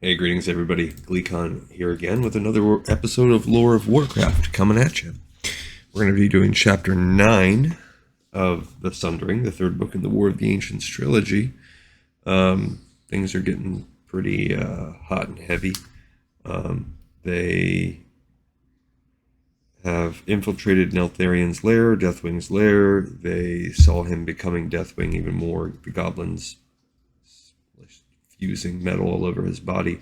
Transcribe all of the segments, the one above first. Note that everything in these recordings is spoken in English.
Hey, greetings everybody. Gleekon here again with another episode of Lore of Warcraft coming at you. We're going to be doing Chapter 9 of the Sundering, the third book in the War of the Ancients trilogy. Things are getting pretty hot and heavy. They have infiltrated Neltharion's lair, Deathwing's lair. They saw him becoming Deathwing even more. The goblins fusing metal all over his body.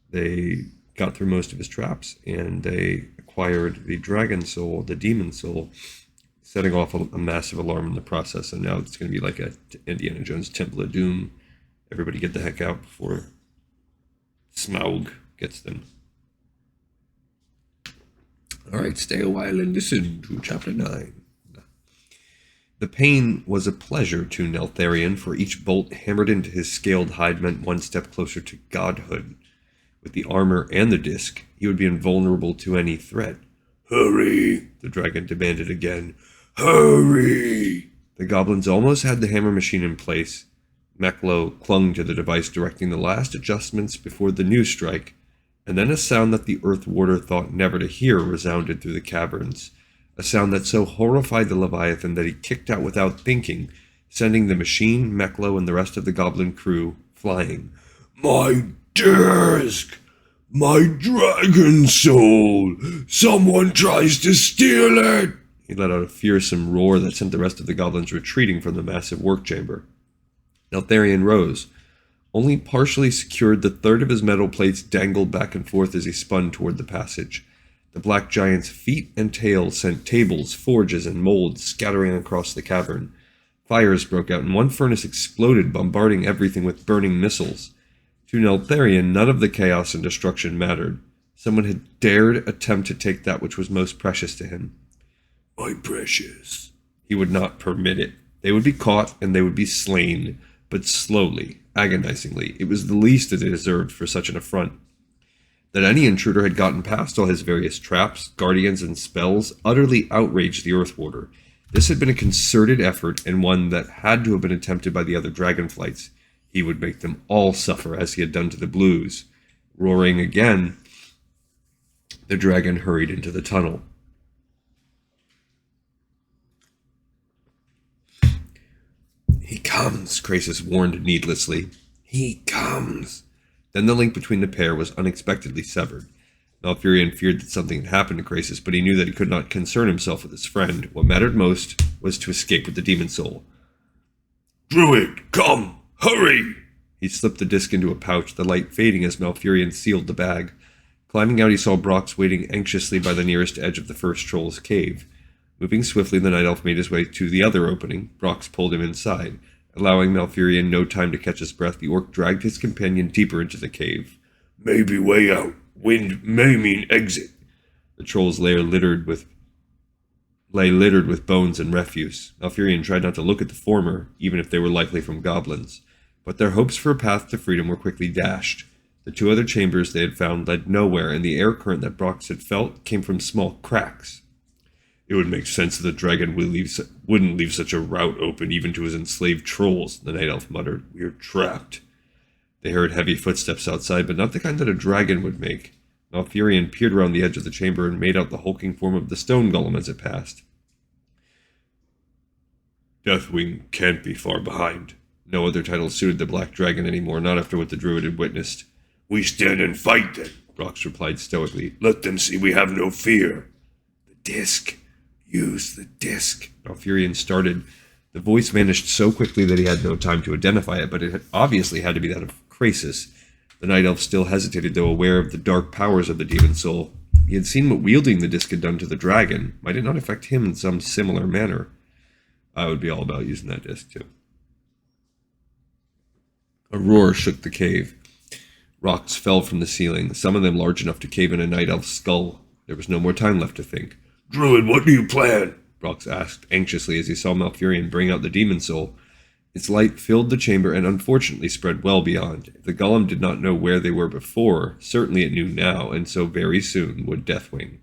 They got through most of his traps, and they acquired the dragon soul, the demon soul, setting off a massive alarm in the process. And now it's going to be like a Indiana Jones Temple of Doom. Everybody get the heck out before Smaug gets them. All right, stay a while and listen to Chapter 9. The pain was a pleasure to Neltharion, for each bolt hammered into his scaled hide meant one step closer to godhood. With the armor and the disc, he would be invulnerable to any threat. "Hurry!" the dragon demanded again. "Hurry!" The goblins almost had the hammer machine in place. Meklo clung to the device, directing the last adjustments before the new strike, and then a sound that the Earth Warder thought never to hear resounded through the caverns. A sound that so horrified the Leviathan that he kicked out without thinking, sending the machine, Meklo, and the rest of the goblin crew flying. "My disc! My dragon soul! Someone tries to steal it!" He let out a fearsome roar that sent the rest of the goblins retreating from the massive work chamber. Neltharion rose. Only partially secured, the third of his metal plates dangled back and forth as he spun toward the passage. The black giant's feet and tail sent tables, forges, and molds scattering across the cavern. Fires broke out, and one furnace exploded, bombarding everything with burning missiles. To Neltharion, none of the chaos and destruction mattered. Someone had dared attempt to take that which was most precious to him. "My precious." He would not permit it. They would be caught, and they would be slain, but slowly, agonizingly. It was the least that they deserved for such an affront. That any intruder had gotten past all his various traps, guardians, and spells utterly outraged the Earth Warder. This had been a concerted effort, and one that had to have been attempted by the other dragonflights. He would make them all suffer, as he had done to the Blues. Roaring again, the dragon hurried into the tunnel. "He comes," Krasis warned needlessly. "He comes." Then the link between the pair was unexpectedly severed. Malfurion feared that something had happened to Krasis, but he knew that he could not concern himself with his friend. What mattered most was to escape with the demon soul. "Druid, come! Hurry!" He slipped the disc into a pouch, the light fading as Malfurion sealed the bag. Climbing out, he saw Brox waiting anxiously by the nearest edge of the first troll's cave. Moving swiftly, the night elf made his way to the other opening. Brox pulled him inside. Allowing Malfurion no time to catch his breath, the orc dragged his companion deeper into the cave. "Maybe way out. Wind may mean exit." The troll's lair lay littered with bones and refuse. Malfurion tried not to look at the former, even if they were likely from goblins. But their hopes for a path to freedom were quickly dashed. The two other chambers they had found led nowhere, and the air current that Brox had felt came from small cracks. "It would make sense that the dragon wouldn't leave such a route open even to his enslaved trolls," the night elf muttered. "We're trapped." They heard heavy footsteps outside, but not the kind that a dragon would make. Malfurion peered around the edge of the chamber and made out the hulking form of the stone golem as it passed. Deathwing can't be far behind. No other title suited the black dragon anymore, not after what the druid had witnessed. "We stand and fight then," Brox replied stoically. "Let them see we have no fear." "The disc. Use the disc." Malfurion started. The voice vanished so quickly that he had no time to identify it, but it obviously had to be that of Krasis. The night elf still hesitated, though aware of the dark powers of the demon soul. He had seen what wielding the disc had done to the dragon. Might it not affect him in some similar manner? I would be all about using that disc, too. A roar shook the cave. Rocks fell from the ceiling, some of them large enough to cave in a night elf's skull. There was no more time left to think. "Druid, what do you plan?" Brox asked anxiously as he saw Malfurion bring out the demon soul. Its light filled the chamber and unfortunately spread well beyond. If the golem did not know where they were before, certainly it knew now, and so very soon would Deathwing.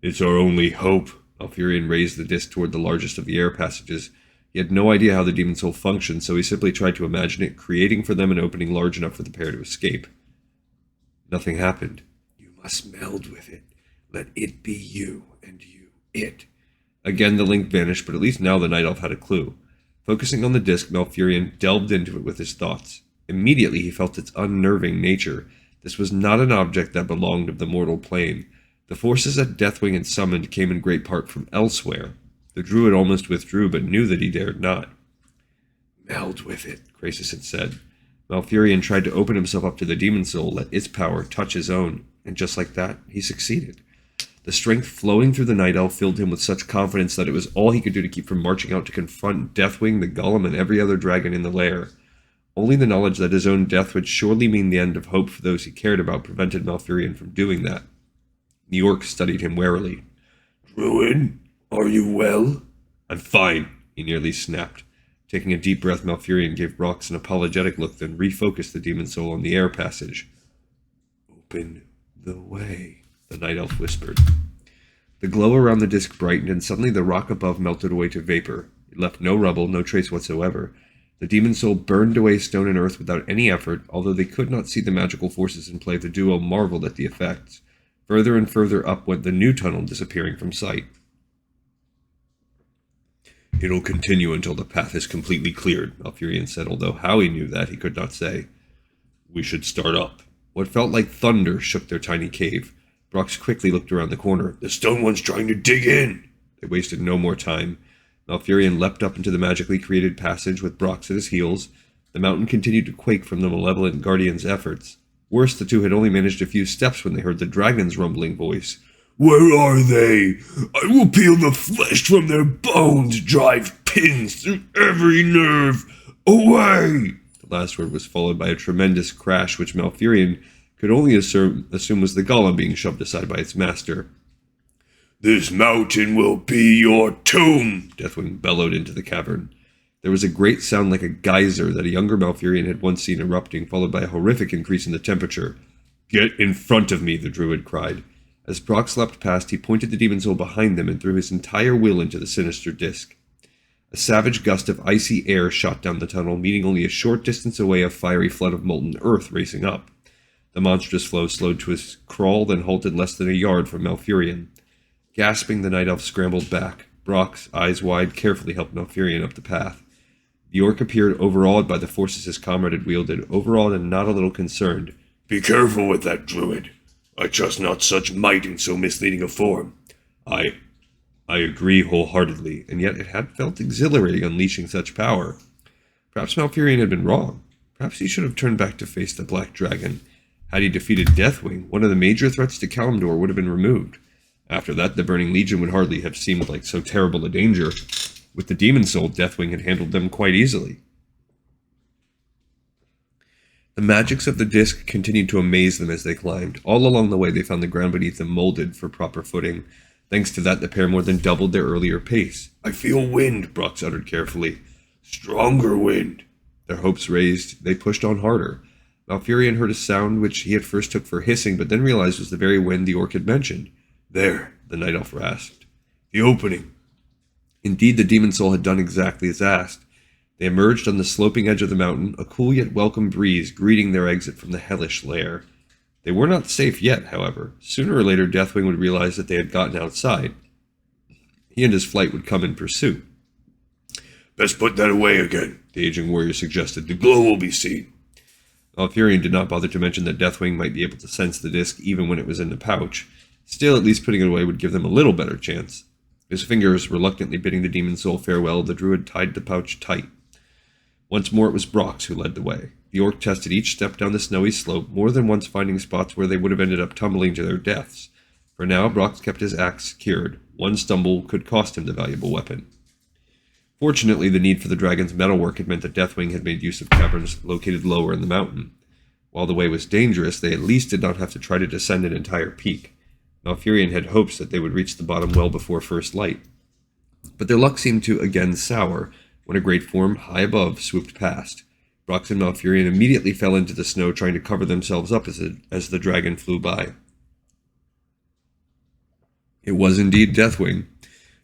"It's our only hope." Malfurion raised the disc toward the largest of the air passages. He had no idea how the demon soul functioned, so he simply tried to imagine it creating for them an opening large enough for the pair to escape. Nothing happened. You must meld with it. Let it be you, and you it. Again the link vanished, but at least now the Night Elf had a clue. Focusing on the disc, Malfurion delved into it with his thoughts. Immediately he felt its unnerving nature. This was not an object that belonged of the mortal plane. The forces that Deathwing had summoned came in great part from elsewhere. The druid almost withdrew, but knew that he dared not. Meld with it, Krasis had said. Malfurion tried to open himself up to the demon soul, let its power touch his own, and just like that, he succeeded. The strength flowing through the Night Elf filled him with such confidence that it was all he could do to keep from marching out to confront Deathwing, the Golem, and every other dragon in the lair. Only the knowledge that his own death would surely mean the end of hope for those he cared about prevented Malfurion from doing that. The orc studied him warily. Druid, are you well? I'm fine, he nearly snapped. Taking a deep breath, Malfurion gave Brox an apologetic look, then refocused the demon soul on the air passage. Open the way, the Night Elf whispered. The glow around the disc brightened, and suddenly the rock above melted away to vapor. It left no rubble, no trace whatsoever. The demon soul burned away stone and earth without any effort. Although they could not see the magical forces in play, the duo marveled at the effects. Further and further up went the new tunnel, disappearing from sight. It'll continue until the path is completely cleared, Malfurion said, although how he knew that he could not say. We should start up. What felt like thunder shook their tiny cave. Brox quickly looked around the corner. The stone one's trying to dig in! They wasted no more time. Malfurion leapt up into the magically created passage with Brox at his heels. The mountain continued to quake from the malevolent guardian's efforts. Worse, the two had only managed a few steps when they heard the dragon's rumbling voice. Where are they? I will peel the flesh from their bones, drive pins through every nerve. Away! The last word was followed by a tremendous crash, which Malfurion could only assume was the golem being shoved aside by its master. This mountain will be your tomb, Deathwing bellowed into the cavern. There was a great sound like a geyser that a younger Malfurion had once seen erupting, followed by a horrific increase in the temperature. Get in front of me, the druid cried. As Brox leapt past, he pointed the demon soul behind them and threw his entire will into the sinister disc. A savage gust of icy air shot down the tunnel, meeting only a short distance away a fiery flood of molten earth racing up. The monstrous flow slowed to a crawl, then halted less than a yard from Malfurion. Gasping, the Night Elf scrambled back. Brox, eyes wide, carefully helped Malfurion up the path. The orc appeared overawed by the forces his comrade had wielded, overawed and not a little concerned. Be careful with that, druid. I trust not such might in so misleading a form. I agree wholeheartedly, and yet it had felt exhilarating unleashing such power. Perhaps Malfurion had been wrong. Perhaps he should have turned back to face the Black Dragon. Had he defeated Deathwing, one of the major threats to Kalimdor would have been removed. After that, the Burning Legion would hardly have seemed like so terrible a danger. With the Demon Soul, Deathwing had handled them quite easily. The magics of the disc continued to amaze them as they climbed. All along the way, they found the ground beneath them molded for proper footing. Thanks to that, the pair more than doubled their earlier pace. I feel wind, Brox uttered carefully. Stronger wind. Their hopes raised, they pushed on harder. Malfurion heard a sound which he at first took for hissing, but then realized was the very wind the orc had mentioned. There, the Night Elf rasped. The opening. Indeed, the demon soul had done exactly as asked. They emerged on the sloping edge of the mountain, a cool yet welcome breeze greeting their exit from the hellish lair. They were not safe yet, however. Sooner or later, Deathwing would realize that they had gotten outside. He and his flight would come in pursuit. Best put that away again, the aging warrior suggested. The glow will be seen. Malfurion did not bother to mention that Deathwing might be able to sense the disc even when it was in the pouch. Still, at least putting it away would give them a little better chance. His fingers reluctantly bidding the demon soul farewell, the druid tied the pouch tight. Once more it was Brox who led the way. The orc tested each step down the snowy slope, more than once finding spots where they would have ended up tumbling to their deaths. For now, Brox kept his axe secured. One stumble could cost him the valuable weapon. Fortunately, the need for the dragon's metalwork had meant that Deathwing had made use of caverns located lower in the mountain. While the way was dangerous, they at least did not have to try to descend an entire peak. Malfurion had hopes that they would reach the bottom well before first light. But their luck seemed to again sour when a great form high above swooped past. Brox and Malfurion immediately fell into the snow, trying to cover themselves up as the dragon flew by. It was indeed Deathwing,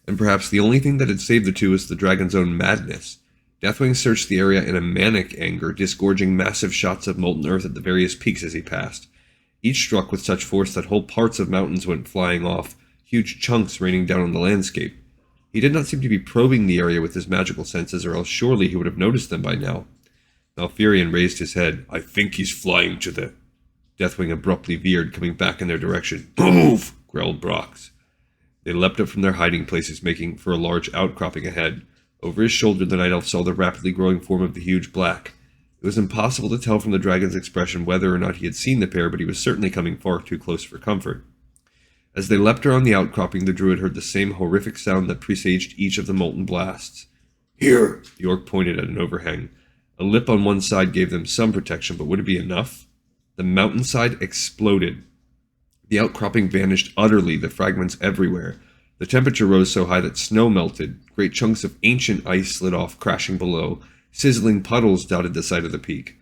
and perhaps the only thing that had saved the two was the dragon's own madness. Deathwing searched the area in a manic anger, disgorging massive shots of molten earth at the various peaks as he passed. each struck with such force that whole parts of mountains went flying off, huge chunks raining down on the landscape. He did not seem to be probing the area with his magical senses, or else surely he would have noticed them by now. Malfurion raised his head. "I think he's flying to the..." Deathwing abruptly veered, coming back in their direction. "Move!" growled Brox. They leapt up from their hiding places, making for a large outcropping ahead. Over his shoulder, the Night Elf saw the rapidly growing form of the huge black. It was impossible to tell from the dragon's expression whether or not he had seen the pair, but he was certainly coming far too close for comfort. As they leapt around the outcropping, the druid heard the same horrific sound that presaged each of the molten blasts. "Here!" The orc pointed at an overhang. A lip on one side gave them some protection, but would it be enough? The mountainside exploded. The outcropping vanished utterly, the fragments everywhere. The temperature rose so high that snow melted. Great chunks of ancient ice slid off, crashing below. Sizzling puddles dotted the side of the peak.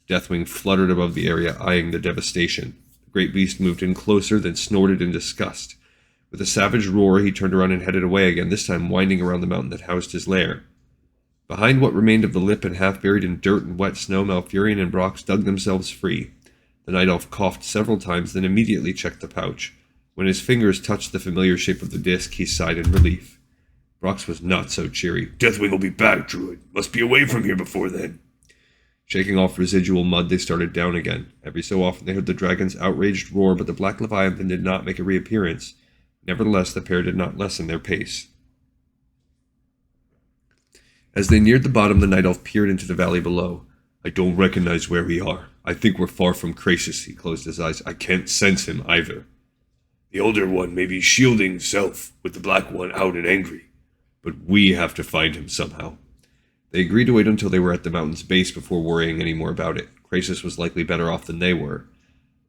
Deathwing fluttered above the area, eyeing the devastation. The great beast moved in closer, then snorted in disgust. With a savage roar, he turned around and headed away again, this time winding around the mountain that housed his lair. Behind what remained of the lip and half buried in dirt and wet snow, Malfurion and Brox dug themselves free. The Night Elf coughed several times, then immediately checked the pouch. When his fingers touched the familiar shape of the disc, he sighed in relief. Brox was not so cheery. "Deathwing will be back, druid. Must be away from here before then." Shaking off residual mud, they started down again. Every so often they heard the dragon's outraged roar, but the black leviathan did not make a reappearance. Nevertheless, the pair did not lessen their pace. As they neared the bottom, the Night Elf peered into the valley below. "I don't recognize where we are. I think we're far from Krasis." He closed his eyes. "I can't sense him either. The older one may be shielding himself, with the black one out and angry. But we have to find him somehow." They agreed to wait until they were at the mountain's base before worrying any more about it. Krasis was likely better off than they were.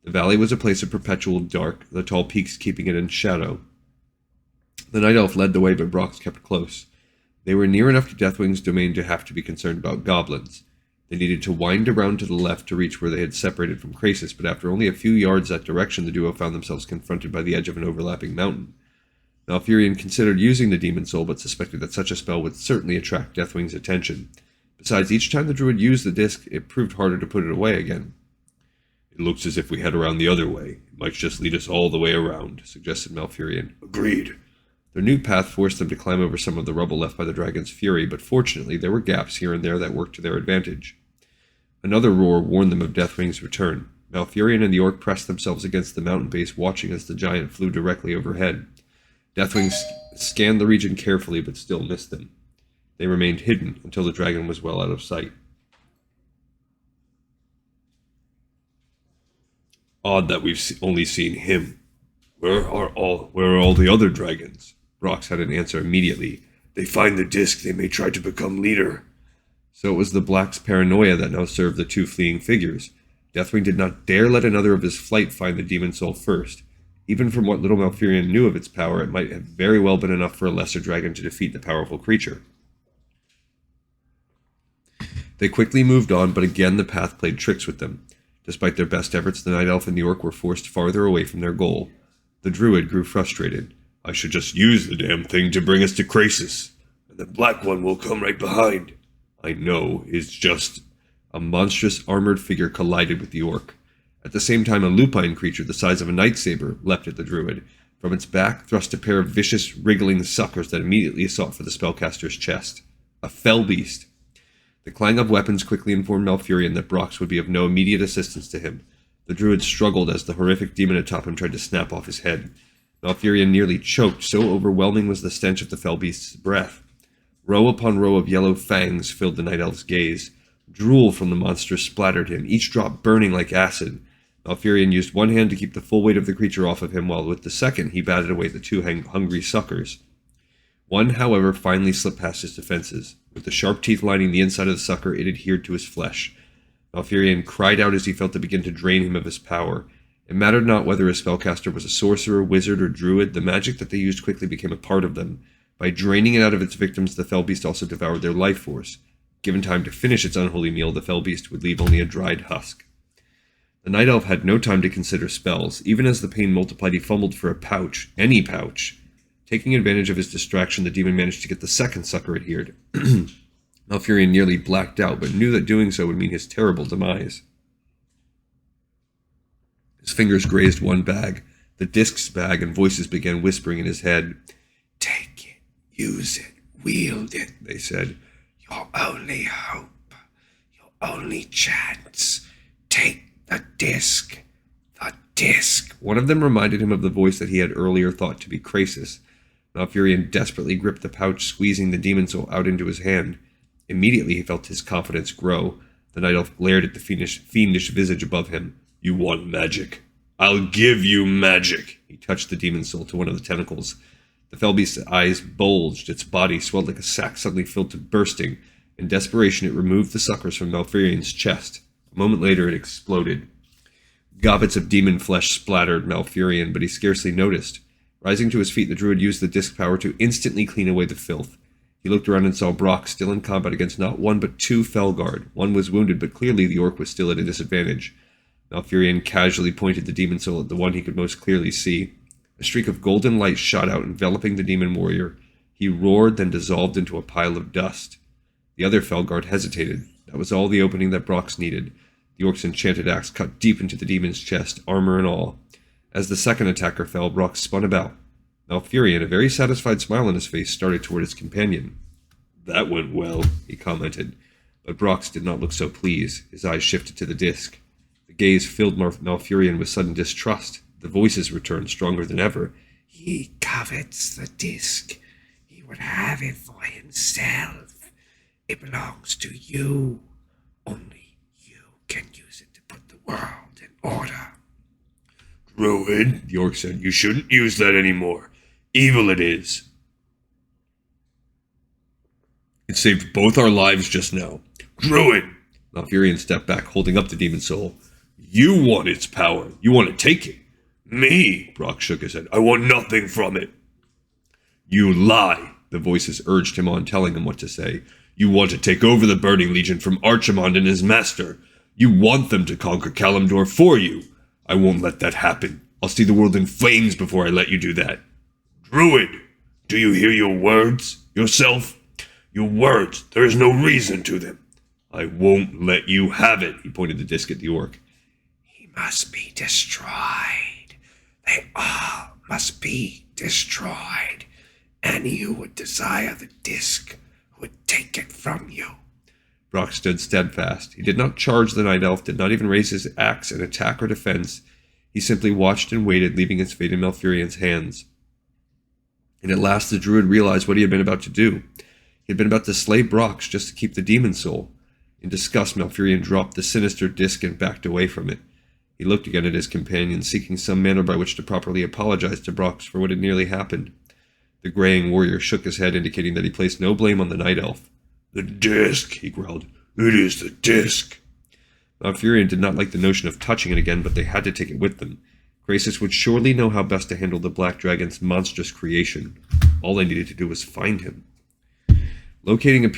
The valley was a place of perpetual dark, the tall peaks keeping it in shadow. The Night Elf led the way, but Brox kept close. They were near enough to Deathwing's domain to have to be concerned about goblins. They needed to wind around to the left to reach where they had separated from Krasis, but after only a few yards that direction, the duo found themselves confronted by the edge of an overlapping mountain. Malfurion considered using the Demon Soul, but suspected that such a spell would certainly attract Deathwing's attention. Besides, each time the druid used the disc, it proved harder to put it away again. "It looks as if we head around the other way. It might just lead us all the way around," suggested Malfurion. "Agreed." Their new path forced them to climb over some of the rubble left by the dragon's fury, but fortunately there were gaps here and there that worked to their advantage. Another roar warned them of Deathwing's return. Malfurion and the orc pressed themselves against the mountain base, watching as the giant flew directly overhead. Deathwing scanned the region carefully, but still missed them. They remained hidden until the dragon was well out of sight. "Odd that we've only seen him. Where are all the other dragons?" Brox had an answer immediately. "They find the disc, they may try to become leader." So it was the Black's paranoia that now served the two fleeing figures. Deathwing did not dare let another of his flight find the Demon Soul first. Even from what little Malfurion knew of its power, it might have very well been enough for a lesser dragon to defeat the powerful creature. They quickly moved on, but again the path played tricks with them. Despite their best efforts, the Night Elf and the Orc were forced farther away from their goal. The Druid grew frustrated. "I should just use the damn thing to bring us to Krasis, and the Black One will come right behind." "I know, it's just..." A monstrous armored figure collided with the Orc. At the same time, a lupine creature the size of a night saber leapt at the druid. From its back thrust a pair of vicious, wriggling suckers that immediately sought for the spellcaster's chest. A fell beast. The clang of weapons quickly informed Malfurion that Brox would be of no immediate assistance to him. The druid struggled as the horrific demon atop him tried to snap off his head. Malfurion nearly choked, so overwhelming was the stench of the fell beast's breath. Row upon row of yellow fangs filled the Night Elf's gaze. Drool from the monster splattered him, each drop burning like acid. Malfurion used one hand to keep the full weight of the creature off of him, while with the second he batted away the two hungry suckers. One, however, finally slipped past his defenses. With the sharp teeth lining the inside of the sucker, it adhered to his flesh. Malfurion cried out as he felt it begin to drain him of his power. It mattered not whether a spellcaster was a sorcerer, wizard, or druid, the magic that they used quickly became a part of them. By draining it out of its victims, the fell beast also devoured their life force. Given time to finish its unholy meal, the fell beast would leave only a dried husk. The Night Elf had no time to consider spells. Even as the pain multiplied, he fumbled for a pouch. Any pouch. Taking advantage of his distraction, the demon managed to get the second sucker adhered. Malfurion nearly blacked out, but knew that doing so would mean his terrible demise. His fingers grazed one bag, the disc's bag, and voices began whispering in his head. "Take it, use it, wield it," they said. "Your only hope, your only chance. Take the disc, the disc." One of them reminded him of the voice that he had earlier thought to be Krasis. Malfurion desperately gripped the pouch, squeezing the demon soul out into his hand. Immediately he felt his confidence grow. The night elf glared at the fiendish visage above him. "You want magic? I'll give you magic." He touched the demon soul to one of the tentacles. The fell beast's eyes bulged, its body swelled like a sack suddenly filled to bursting. In desperation, it removed the suckers from Malfurion's chest. A moment later, it exploded. Gobbets of demon flesh splattered Malfurion, but he scarcely noticed. Rising to his feet, the druid used the disc power to instantly clean away the filth. He looked around and saw Brock still in combat against not one but two Felguard. One was wounded, but clearly the orc was still at a disadvantage. Malfurion casually pointed the demon soul at the one he could most clearly see. A streak of golden light shot out, enveloping the demon warrior. He roared, then dissolved into a pile of dust. The other Felguard hesitated. That was all the opening that Brox needed. The orc's enchanted axe cut deep into the demon's chest, armor and all. As the second attacker fell, Brox spun about. Malfurion, a very satisfied smile on his face, started toward his companion. "That went well," he commented. But Brox did not look so pleased. His eyes shifted to the disc. The gaze filled Malfurion with sudden distrust. The voices returned stronger than ever. "He covets the disc. He would have it for himself. It belongs to you. Only you can use it to put the world in order." "Druid," the orc said, "you shouldn't use that anymore. Evil it is. It saved both our lives just now." "Druid!" Malfurion stepped back, holding up the demon soul. "You want its power. You want to take it." "Me?" Brock shook his head. "I want nothing from it." "You lie," the voices urged him on, telling him what to say. "You want to take over the Burning Legion from Archimond and his master. You want them to conquer Kalimdor for you. I won't let that happen. I'll see the world in flames before I let you do that." "Druid, do you hear your words? Yourself? Your words, there is no reason to them." "I won't let you have it," he pointed the disc at the orc. "He must be destroyed. They all must be destroyed. Any who would desire the disc would take it from you." Brock stood steadfast. He did not charge the night elf, did not even raise his axe in attack or defense. He simply watched and waited, leaving his fate in Malfurion's hands. And at last the druid realized what he had been about to do. He had been about to slay Brox just to keep the demon soul. In disgust, Malfurion dropped the sinister disc and backed away from it. He looked again at his companion, seeking some manner by which to properly apologize to Brox for what had nearly happened. The graying warrior shook his head, indicating that he placed no blame on the night elf. "The disc," he growled. "It is the disc." Malfurion did not like the notion of touching it again, but they had to take it with them. Krasis would surely know how best to handle the Black Dragon's monstrous creation. All they needed to do was find him. Locating a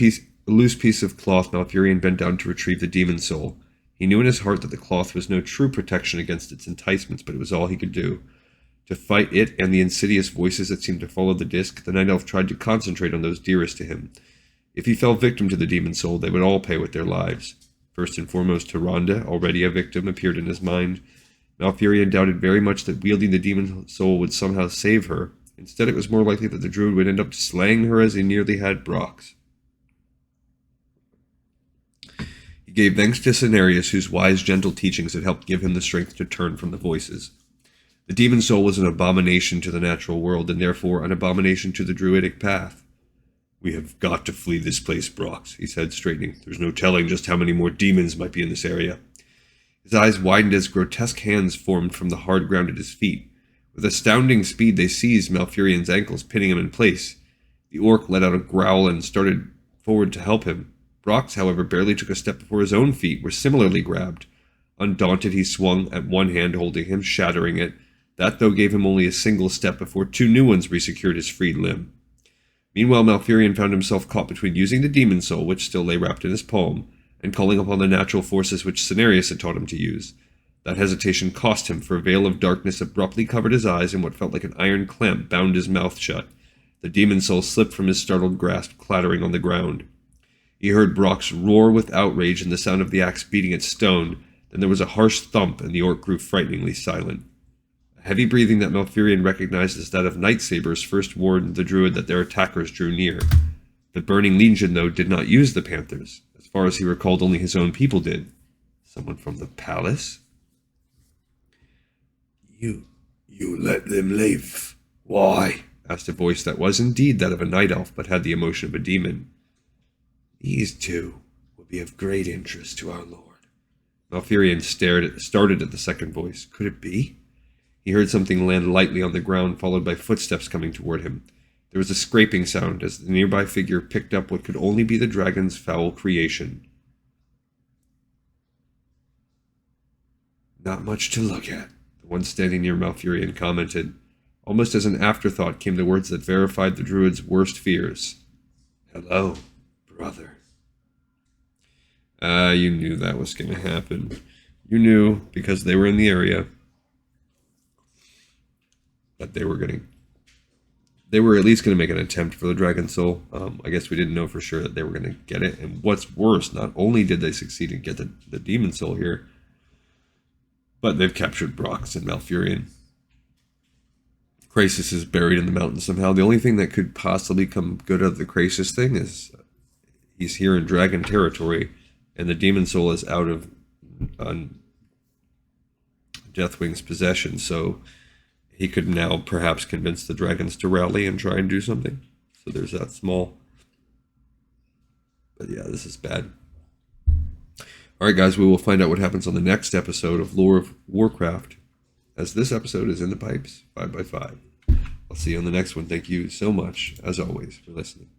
loose piece of cloth, Malfurion bent down to retrieve the demon soul. He knew in his heart that the cloth was no true protection against its enticements, but it was all he could do. To fight it and the insidious voices that seemed to follow the disc, the night elf tried to concentrate on those dearest to him. If he fell victim to the demon soul, they would all pay with their lives. First and foremost, Tyrande, already a victim, appeared in his mind. Malfurion doubted very much that wielding the demon soul would somehow save her. Instead, it was more likely that the druid would end up slaying her as he nearly had Brox. He gave thanks to Cenarius, whose wise, gentle teachings had helped give him the strength to turn from the voices. The demon soul was an abomination to the natural world, and therefore an abomination to the druidic path. "We have got to flee this place, Brox," he said, straightening. "There's no telling just how many more demons might be in this area." His eyes widened as grotesque hands formed from the hard ground at his feet. With astounding speed, they seized Malfurion's ankles, pinning him in place. The orc let out a growl and started forward to help him. Brox, however, barely took a step before his own feet were similarly grabbed. Undaunted, he swung at one hand, holding him, shattering it. That, though, gave him only a single step before two new ones resecured his freed limb. Meanwhile, Malfurion found himself caught between using the demon soul, which still lay wrapped in his palm, and calling upon the natural forces which Cenarius had taught him to use. That hesitation cost him, for a veil of darkness abruptly covered his eyes, and what felt like an iron clamp bound his mouth shut. The demon soul slipped from his startled grasp, clattering on the ground. He heard Brox roar with outrage and the sound of the axe beating its stone, Then there was a harsh thump, and the orc grew frighteningly silent. A heavy breathing that Malfurion recognized as that of Night Sabers first warned the druid that their attackers drew near. The Burning Legion, though, did not use the Panthers. As far as he recalled, only his own people did. Someone from the palace? You let them live. Why? Asked a voice that was indeed that of a night elf, but had the emotion of a demon. These two will be of great interest to our lord. Malfurion started at the second voice. Could it be? He heard something land lightly on the ground, followed by footsteps coming toward him. There was a scraping sound as the nearby figure picked up what could only be the dragon's foul creation. Not much to look at, the one standing near Malfurion commented. Almost as an afterthought came the words that verified the druid's worst fears. Hello, brother. You knew that was going to happen. You knew, because they were in the area, that they were at least going to make an attempt for the Dragon Soul. I guess we didn't know for sure that they were going to get it. And what's worse, not only did they succeed in get the Demon Soul here, but they've captured Brox and Malfurion. Krasis is buried in the mountains somehow. The only thing that could possibly come good out of the Krasis thing is he's here in Dragon territory, and the Demon Soul is out of Deathwing's possession, so he could now perhaps convince the dragons to rally and try and do something. So there's that small. But yeah, this is bad. Alright guys, we will find out what happens on the next episode of Lore of Warcraft, as this episode is in the pipes, 5x5. I'll see you on the next one. Thank you so much, as always, for listening.